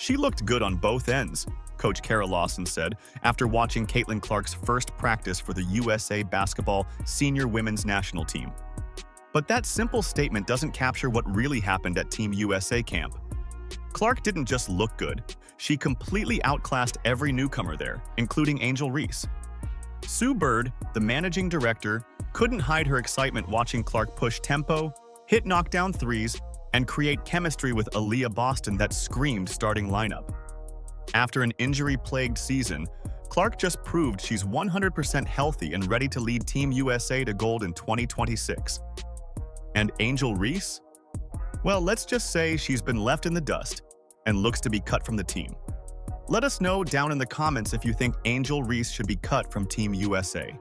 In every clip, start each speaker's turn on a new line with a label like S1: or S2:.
S1: She looked good on both ends, Coach Kara Lawson said after watching Caitlin Clark's first practice for the USA Basketball Senior Women's National Team. But that simple statement doesn't capture what really happened at Team USA camp. Clark didn't just look good, she completely outclassed every newcomer there, including Angel Reese. Sue Bird, the managing director, couldn't hide her excitement watching Clark push tempo, hit knockdown threes, and create chemistry with Aliyah Boston that screamed starting lineup. After an injury-plagued season, Clark just proved she's 100% healthy and ready to lead Team USA to gold in 2026. And Angel Reese? Well, let's just say she's been left in the dust and looks to be cut from the team. Let us know down in the comments if you think Angel Reese should be cut from Team USA.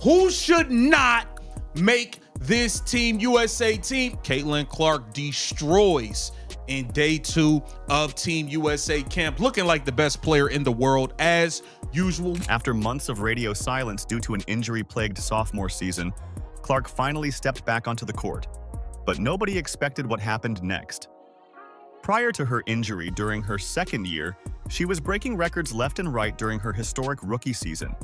S2: Who should not make this Team USA team? Caitlin Clark destroys in day 2 of Team USA camp, looking like the best player in the world as usual.
S1: After months of radio silence due to an injury-plagued sophomore season, Clark finally stepped back onto the court. But nobody expected what happened next. Prior to her injury during her second year, she was breaking records left and right during her historic rookie season.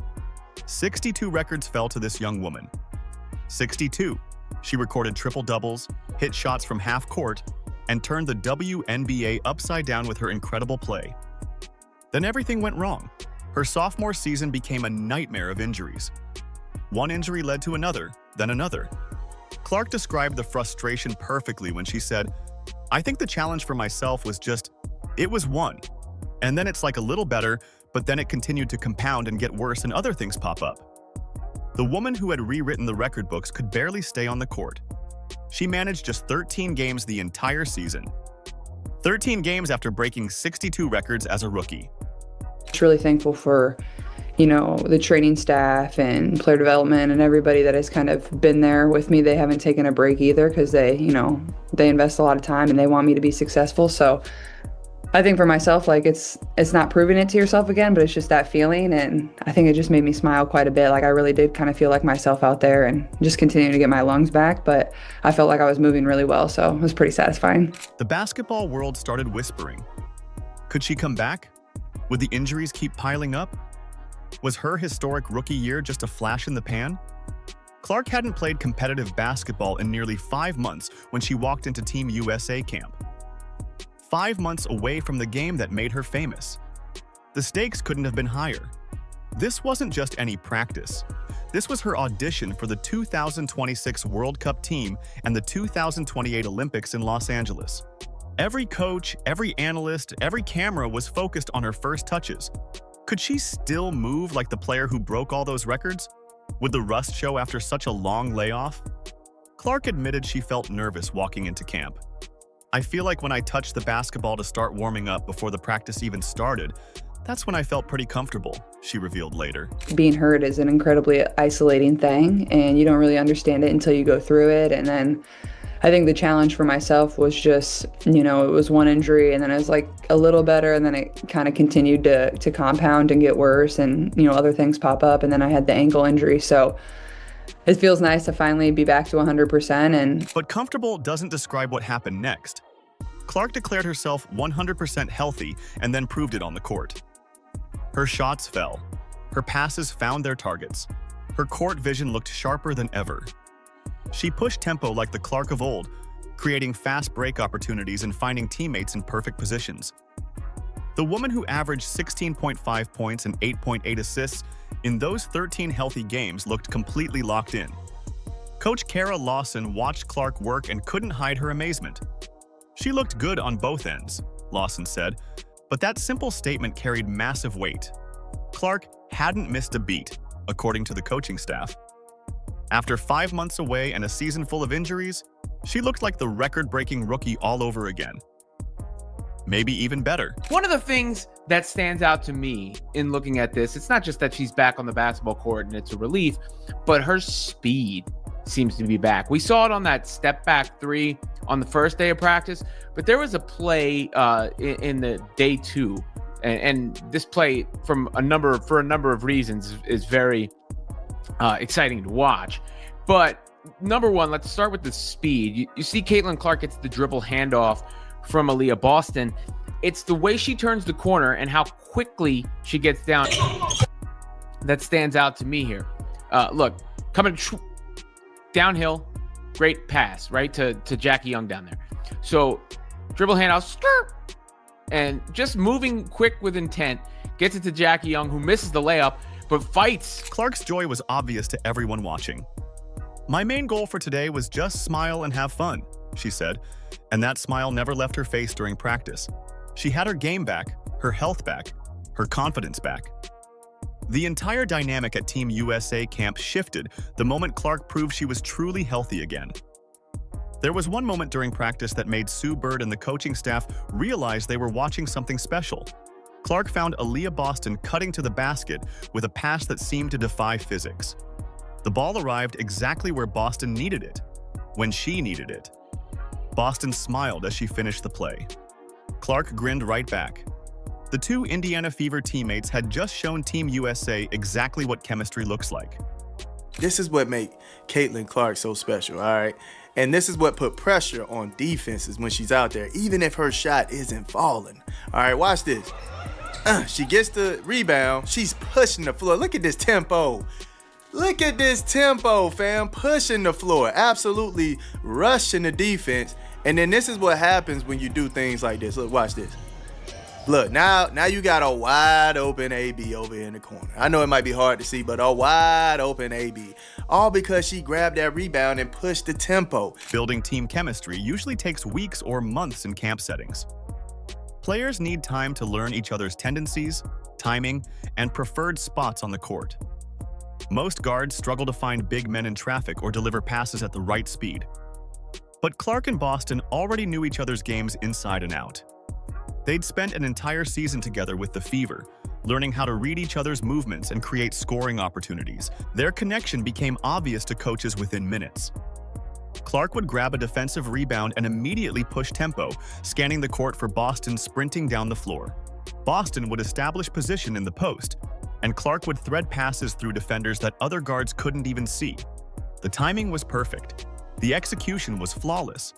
S1: 62 records fell to this young woman. 62. She recorded triple-doubles, hit shots from half court, and turned the WNBA upside down with her incredible play. Then everything went wrong. Her sophomore season became a nightmare of injuries. One injury led to another, then another. Clark described the frustration perfectly when she said, "I think the challenge for myself was just, it was one. And then it's like a little better, but then it continued to compound and get worse and other things pop up." The woman who had rewritten the record books could barely stay on the court. She managed just 13 games the entire season. 13 games after breaking 62 records as a rookie.
S3: Just really thankful for, the training staff and player development and everybody that has kind of been there with me. They haven't taken a break either because they invest a lot of time and they want me to be successful. So I think for myself, it's not proving it to yourself again, but it's just that feeling. And I think it just made me smile quite a bit. I really did kind of feel like myself out there and just continuing to get my lungs back. But I felt like I was moving really well. So it was pretty satisfying.
S1: The basketball world started whispering. Could she come back? Would the injuries keep piling up? Was her historic rookie year just a flash in the pan? Clark hadn't played competitive basketball in nearly 5 months when she walked into Team USA camp. 5 months away from the game that made her famous. The stakes couldn't have been higher. This wasn't just any practice. This was her audition for the 2026 World Cup team and the 2028 Olympics in Los Angeles. Every coach, every analyst, every camera was focused on her first touches. Could she still move like the player who broke all those records? Would the rust show after such a long layoff? Clark admitted she felt nervous walking into camp. "I feel like when I touched the basketball to start warming up before the practice even started, that's when I felt pretty comfortable," she revealed later.
S3: Being hurt is an incredibly isolating thing, and you don't really understand it until you go through it. And then I think the challenge for myself was just, it was one injury and then it was like a little better and then it kind of continued to compound and get worse and, other things pop up. And then I had the ankle injury. So it feels nice to finally be back to 100%.
S1: But comfortable doesn't describe what happened next. Clark declared herself 100% healthy and then proved it on the court. Her shots fell. Her passes found their targets. Her court vision looked sharper than ever. She pushed tempo like the Clark of old, creating fast break opportunities and finding teammates in perfect positions. The woman who averaged 16.5 points and 8.8 assists in those 13 healthy games looked completely locked in. Coach Kara Lawson watched Clark work and couldn't hide her amazement. "She looked good on both ends," Lawson said, but that simple statement carried massive weight. Clark hadn't missed a beat, according to the coaching staff. After 5 months away and a season full of injuries, she looked like the record-breaking rookie all over again. Maybe even better.
S4: One of the things that stands out to me in looking at this, it's not just that she's back on the basketball court and it's a relief, but her speed seems to be back. We saw it on that step-back three on the first day of practice, but there was a play in the day 2, and this play for a number of reasons is very exciting to watch. But number one, let's start with the speed. You see Caitlin Clark gets the dribble handoff from Aliyah Boston. it's the way she turns the corner and how quickly she gets down that stands out to me here. Look, coming downhill, great pass, right, to Jackie Young down there. So dribble handoff, and just moving quick with intent, gets it to Jackie Young, who misses the layup, but fights.
S1: Clark's joy was obvious to everyone watching. "My main goal for today was just smile and have fun," she said, and that smile never left her face during practice. She had her game back, her health back, her confidence back. The entire dynamic at Team USA camp shifted the moment Clark proved she was truly healthy again. There was one moment during practice that made Sue Bird and the coaching staff realize they were watching something special. Clark found Aliyah Boston cutting to the basket with a pass that seemed to defy physics. The ball arrived exactly where Boston needed it, when she needed it. Boston smiled as she finished the play. Clark grinned right back. The two Indiana Fever teammates had just shown Team USA exactly what chemistry looks like.
S5: This is what makes Caitlin Clark so special, all right? And this is what put pressure on defenses when she's out there, even if her shot isn't falling. All right, watch this. She gets the rebound. She's pushing the floor. Look at this tempo. Look at this tempo, fam. Pushing the floor. Absolutely rushing the defense. And then this is what happens when you do things like this. Look, watch this. Look, now you got a wide open AB over in the corner. I know it might be hard to see, but a wide open AB. All because she grabbed that rebound and pushed the tempo.
S1: Building team chemistry usually takes weeks or months in camp settings. Players need time to learn each other's tendencies, timing, and preferred spots on the court. Most guards struggle to find big men in traffic or deliver passes at the right speed. But Clark and Boston already knew each other's games inside and out. They'd spent an entire season together with the Fever, learning how to read each other's movements and create scoring opportunities. Their connection became obvious to coaches within minutes. Clark would grab a defensive rebound and immediately push tempo, scanning the court for Boston sprinting down the floor. Boston would establish position in the post, and Clark would thread passes through defenders that other guards couldn't even see. The timing was perfect. The execution was flawless.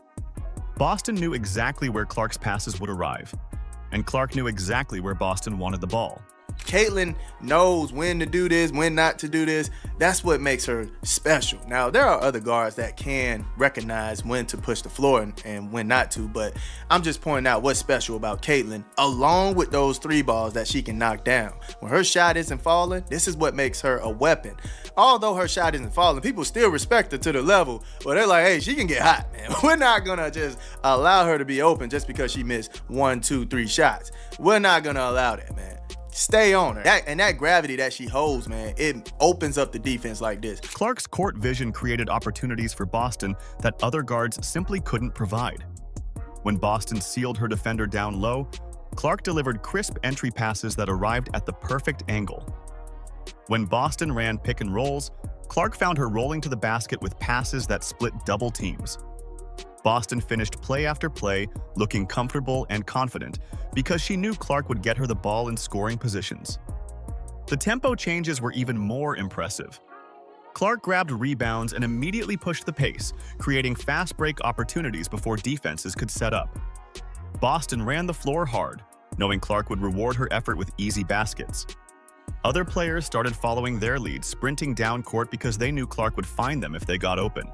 S1: Boston knew exactly where Clark's passes would arrive, and Clark knew exactly where Boston wanted the ball.
S5: Caitlin knows when to do this, when not to do this. That's what makes her special. Now, there are other guards that can recognize when to push the floor and when not to, but I'm just pointing out what's special about Caitlin, along with those three balls that she can knock down. When her shot isn't falling, this is what makes her a weapon. Although her shot isn't falling, people still respect her to the level where they're like, hey, she can get hot, man. We're not gonna just allow her to be open just because she missed 1, 2, 3 shots. We're not gonna allow that, man. Stay on her. That gravity that she holds, man, it opens up the defense like this.
S1: Clark's court vision created opportunities for Boston that other guards simply couldn't provide. When Boston sealed her defender down low, Clark delivered crisp entry passes that arrived at the perfect angle. When Boston ran pick and rolls, Clark found her rolling to the basket with passes that split double teams. Boston finished play after play, looking comfortable and confident because she knew Clark would get her the ball in scoring positions. The tempo changes were even more impressive. Clark grabbed rebounds and immediately pushed the pace, creating fast break opportunities before defenses could set up. Boston ran the floor hard, knowing Clark would reward her effort with easy baskets. Other players started following their lead, sprinting down court because they knew Clark would find them if they got open.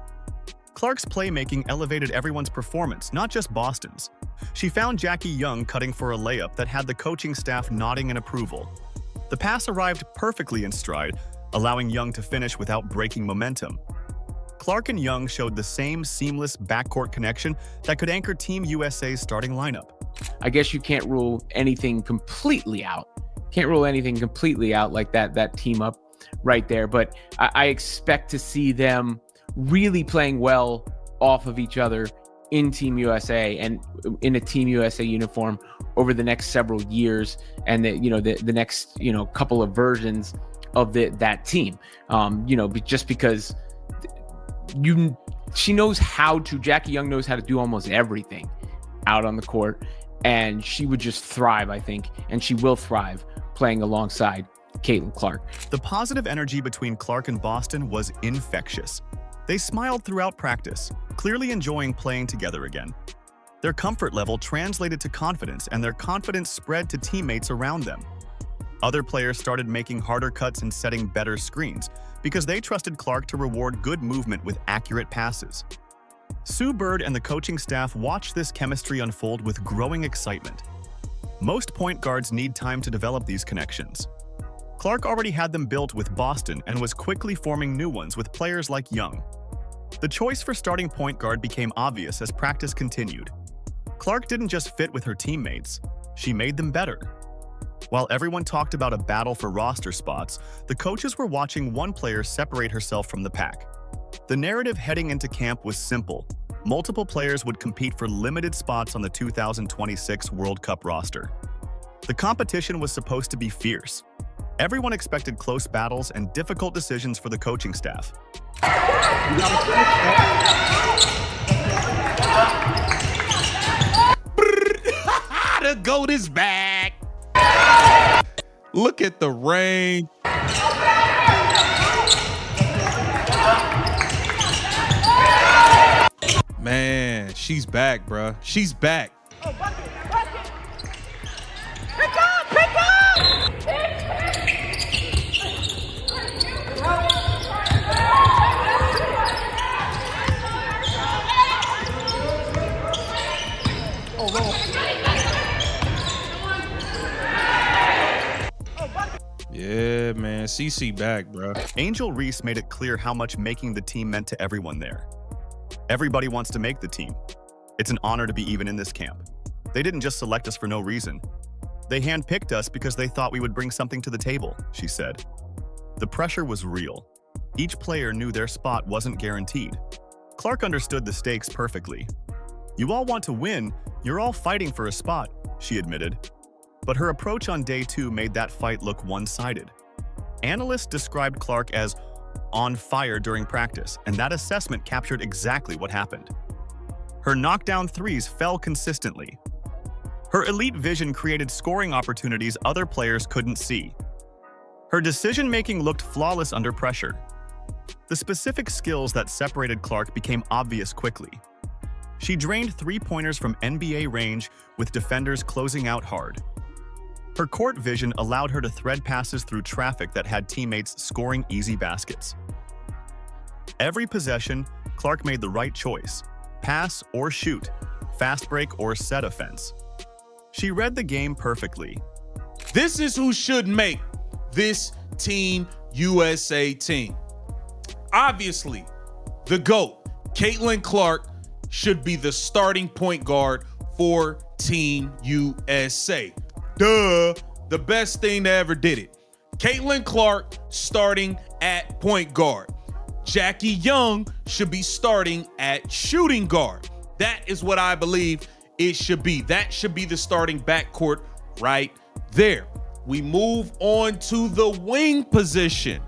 S1: Clark's playmaking elevated everyone's performance, not just Boston's. She found Jackie Young cutting for a layup that had the coaching staff nodding in approval. The pass arrived perfectly in stride, allowing Young to finish without breaking momentum. Clark and Young showed the same seamless backcourt connection that could anchor Team USA's starting lineup.
S4: I guess you can't rule anything completely out. Can't rule anything completely out like that team up right there, but I expect to see them really playing well off of each other in Team USA and in a Team USA uniform over the next several years, and the next couple of versions of that team. Just because Jackie Young knows how to do almost everything out on the court, and she would just thrive, I think, and she will thrive playing alongside Caitlin Clark.
S1: The positive energy between Clark and Boston was infectious. They smiled throughout practice, clearly enjoying playing together again. Their comfort level translated to confidence, and their confidence spread to teammates around them. Other players started making harder cuts and setting better screens because they trusted Clark to reward good movement with accurate passes. Sue Bird and the coaching staff watched this chemistry unfold with growing excitement. Most point guards need time to develop these connections. Clark already had them built with Boston and was quickly forming new ones with players like Young. The choice for starting point guard became obvious as practice continued. Clark didn't just fit with her teammates, she made them better. While everyone talked about a battle for roster spots, the coaches were watching one player separate herself from the pack. The narrative heading into camp was simple. Multiple players would compete for limited spots on the 2026 World Cup roster. The competition was supposed to be fierce. Everyone expected close battles and difficult decisions for the coaching staff.
S2: The GOAT is back. Look at the rain. Man, she's back, bruh. She's back. Yeah, man, CC back, bro.
S1: Angel Reese made it clear how much making the team meant to everyone there. Everybody wants to make the team. It's an honor to be even in this camp. They didn't just select us for no reason. They handpicked us because they thought we would bring something to the table, she said. The pressure was real. Each player knew their spot wasn't guaranteed. Clark understood the stakes perfectly. You all want to win, you're all fighting for a spot, she admitted. But her approach on day 2 made that fight look one-sided. Analysts described Clark as on fire during practice, and that assessment captured exactly what happened. Her knockdown threes fell consistently. Her elite vision created scoring opportunities other players couldn't see. Her decision-making looked flawless under pressure. The specific skills that separated Clark became obvious quickly. She drained three-pointers from NBA range with defenders closing out hard. Her court vision allowed her to thread passes through traffic that had teammates scoring easy baskets. Every possession, Clark made the right choice: pass or shoot, fast break or set offense. She read the game perfectly.
S2: This is who should make this Team USA team. Obviously, the GOAT, Caitlin Clark, should be the starting point guard for Team USA. Duh, the best thing that ever did it. Caitlin Clark starting at point guard. Jackie Young should be starting at shooting guard. That is what I believe it should be. That should be the starting backcourt right there. We move on to the wing position.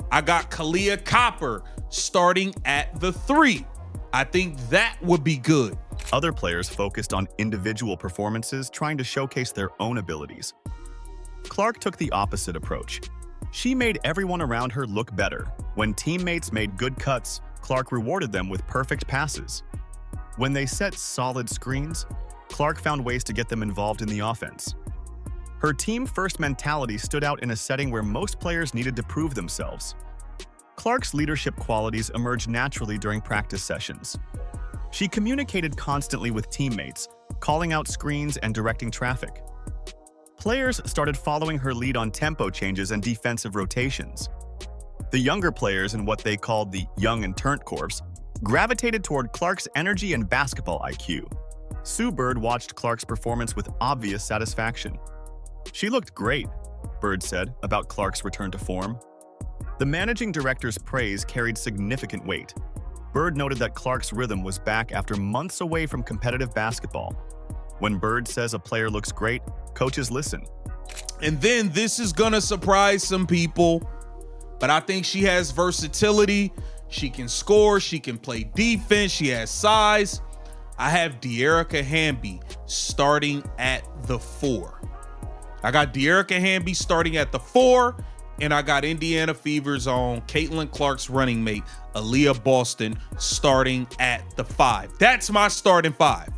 S2: I got Kalia Copper starting at the 3. I think that would be good.
S1: Other players focused on individual performances, trying to showcase their own abilities. Clark took the opposite approach. She made everyone around her look better. When teammates made good cuts, Clark rewarded them with perfect passes. When they set solid screens, Clark found ways to get them involved in the offense. Her team-first mentality stood out in a setting where most players needed to prove themselves. Clark's leadership qualities emerged naturally during practice sessions. She communicated constantly with teammates, calling out screens and directing traffic. Players started following her lead on tempo changes and defensive rotations. The younger players in what they called the Young and Turnt Corps gravitated toward Clark's energy and basketball IQ. Sue Bird watched Clark's performance with obvious satisfaction. "She looked great," Bird said about Clark's return to form. The managing director's praise carried significant weight. Bird noted that Clark's rhythm was back after months away from competitive basketball. When Bird says a player looks great, coaches listen.
S2: And then this is gonna surprise some people, but I think she has versatility. She can score, she can play defense, she has size. I have De'Erica Hamby starting at the 4. I got De'Erica Hamby starting at the 4. and I got Indiana Fever's own Caitlin Clark's running mate, Aliyah Boston, starting at the 5. That's my starting 5.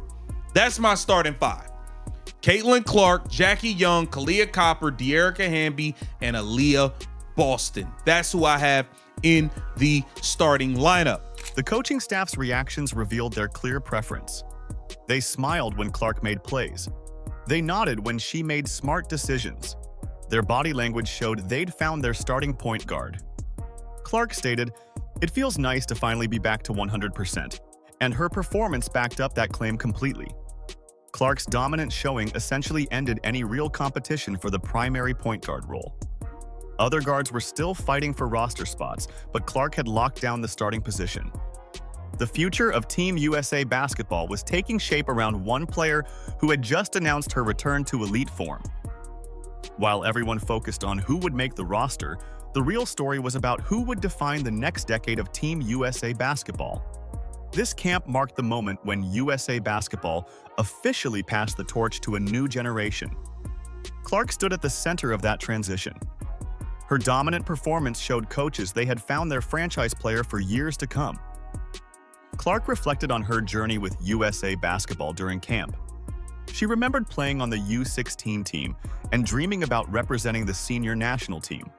S2: Caitlin Clark, Jackie Young, Kalia Copper, De'Erica Hamby, and Aliyah Boston. That's who I have in the starting lineup.
S1: The coaching staff's reactions revealed their clear preference. They smiled when Clark made plays. They nodded when she made smart decisions. Their body language showed they'd found their starting point guard. Clark stated, "It feels nice to finally be back to 100%, and her performance backed up that claim completely." Clark's dominant showing essentially ended any real competition for the primary point guard role. Other guards were still fighting for roster spots, but Clark had locked down the starting position. The future of Team USA basketball was taking shape around one player who had just announced her return to elite form. While everyone focused on who would make the roster, the real story was about who would define the next decade of Team USA basketball. This camp marked the moment when USA basketball officially passed the torch to a new generation. Clark stood at the center of that transition. Her dominant performance showed coaches they had found their franchise player for years to come. Clark reflected on her journey with USA basketball during camp. She remembered playing on the U16 team and dreaming about representing the senior national team.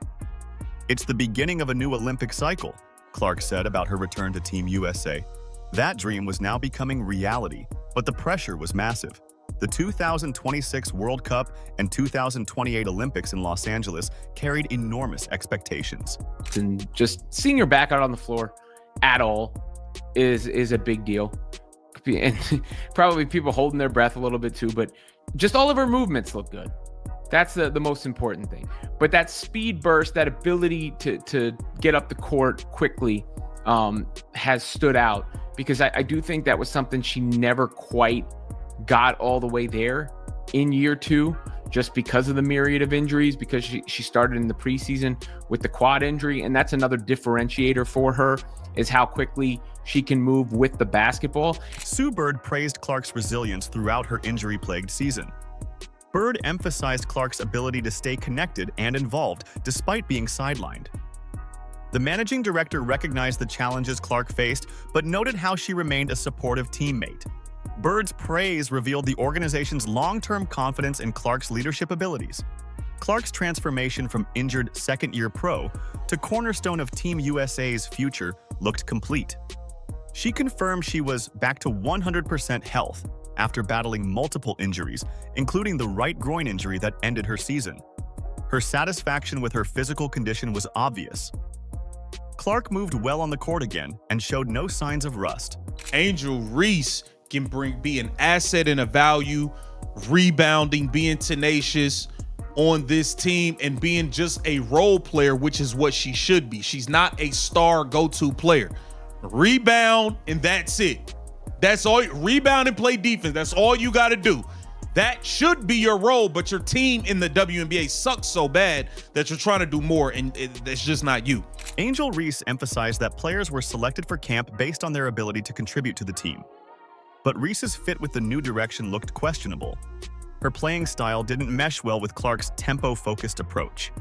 S1: "It's the beginning of a new Olympic cycle," Clark said about her return to Team USA. That dream was now becoming reality, but the pressure was massive. The 2026 World Cup and 2028 Olympics in Los Angeles carried enormous expectations.
S4: And just seeing her back out on the floor at all is a big deal. And probably people holding their breath a little bit too, but just all of her movements look good. That's the most important thing. But that speed burst, that ability to get up the court quickly has stood out, because I do think that was something she never quite got all the way there in year 2, just because of the myriad of injuries, because she started in the preseason with the quad injury. And that's another differentiator for her, is how quickly she can move with the basketball.
S1: Sue Bird praised Clark's resilience throughout her injury-plagued season. Bird emphasized Clark's ability to stay connected and involved despite being sidelined. The managing director recognized the challenges Clark faced, but noted how she remained a supportive teammate. Bird's praise revealed the organization's long-term confidence in Clark's leadership abilities. Clark's transformation from injured second-year pro to cornerstone of Team USA's future looked complete. She confirmed she was back to 100% health after battling multiple injuries, including the right groin injury that ended her season. Her satisfaction with her physical condition was obvious. Clark moved well on the court again and showed no signs of rust.
S2: Angel Reese can be an asset and a value, rebounding, being tenacious on this team, and being just a role player, which is what she should be. She's not a star go-to player. Rebound, and that's it. That's all. Rebound and play defense. That's all you got to do. That should be your role, but your team in the WNBA sucks so bad that you're trying to do more, and that's just not you.
S1: Angel Reese emphasized that players were selected for camp based on their ability to contribute to the team. But Reese's fit with the new direction looked questionable. Her playing style didn't mesh well with Clark's tempo-focused approach.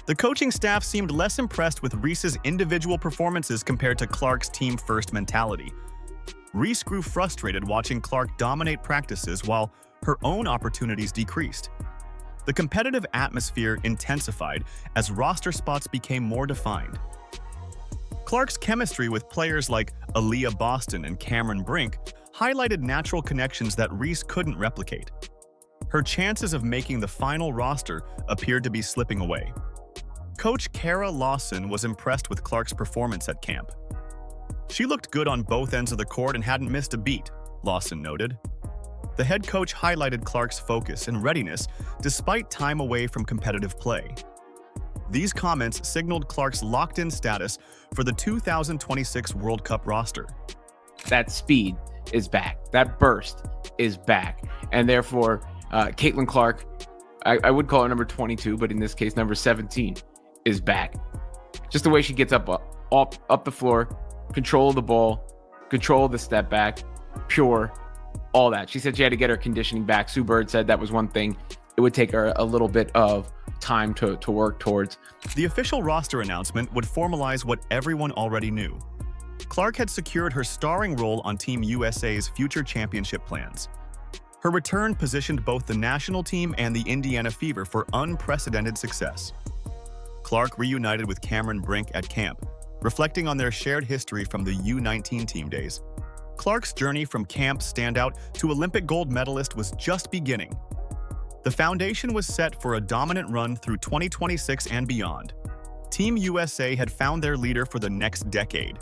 S1: The coaching staff seemed less impressed with Reese's individual performances compared to Clark's team-first mentality. Reese grew frustrated watching Clark dominate practices while her own opportunities decreased. The competitive atmosphere intensified as roster spots became more defined. Clark's chemistry with players like Aliyah Boston and Cameron Brink highlighted natural connections that Reese couldn't replicate. Her chances of making the final roster appeared to be slipping away. Coach Kara Lawson was impressed with Clark's performance at camp. "She looked good on both ends of the court and hadn't missed a beat," Lawson noted. The head coach highlighted Clark's focus and readiness despite time away from competitive play. These comments signaled Clark's locked-in status for the 2026 World Cup roster.
S4: That speed is back. That burst is back. And therefore, Caitlin Clark, I would call her number 22, but in this case, number 17 is back. Just the way she gets up the floor, control of the ball, control of the step back, pure, all that. She said she had to get her conditioning back. Sue Bird said that was one thing. It would take her a little bit of time to work towards.
S1: The official roster announcement would formalize what everyone already knew. Clark had secured her starring role on Team USA's future championship plans. Her return positioned both the national team and the Indiana Fever for unprecedented success. Clark reunited with Cameron Brink at camp, reflecting on their shared history from the U19 team days. Clark's journey from camp standout to Olympic gold medalist was just beginning. The foundation was set for a dominant run through 2026 and beyond. Team USA had found their leader for the next decade.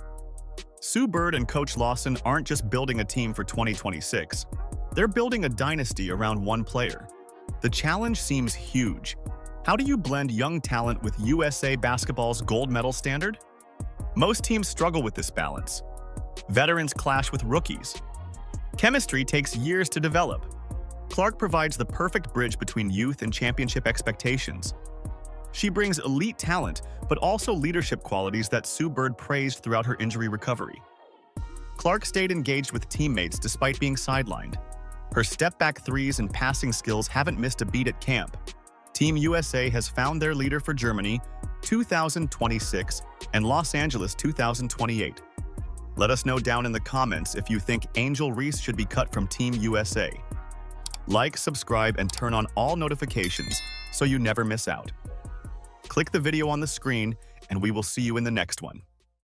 S1: Sue Bird and Coach Lawson aren't just building a team for 2026. They're building a dynasty around one player. The challenge seems huge. How do you blend young talent with USA basketball's gold medal standard? Most teams struggle with this balance. Veterans clash with rookies. Chemistry takes years to develop. Clark provides the perfect bridge between youth and championship expectations. She brings elite talent, but also leadership qualities that Sue Bird praised throughout her injury recovery. Clark stayed engaged with teammates despite being sidelined. Her step-back threes and passing skills haven't missed a beat at camp. Team USA has found their leader for Germany 2026 and Los Angeles 2028. Let us know down in the comments if you think Angel Reese should be cut from Team USA. Like, subscribe, and turn on all notifications so you never miss out. Click the video on the screen, and we will see you in the next one.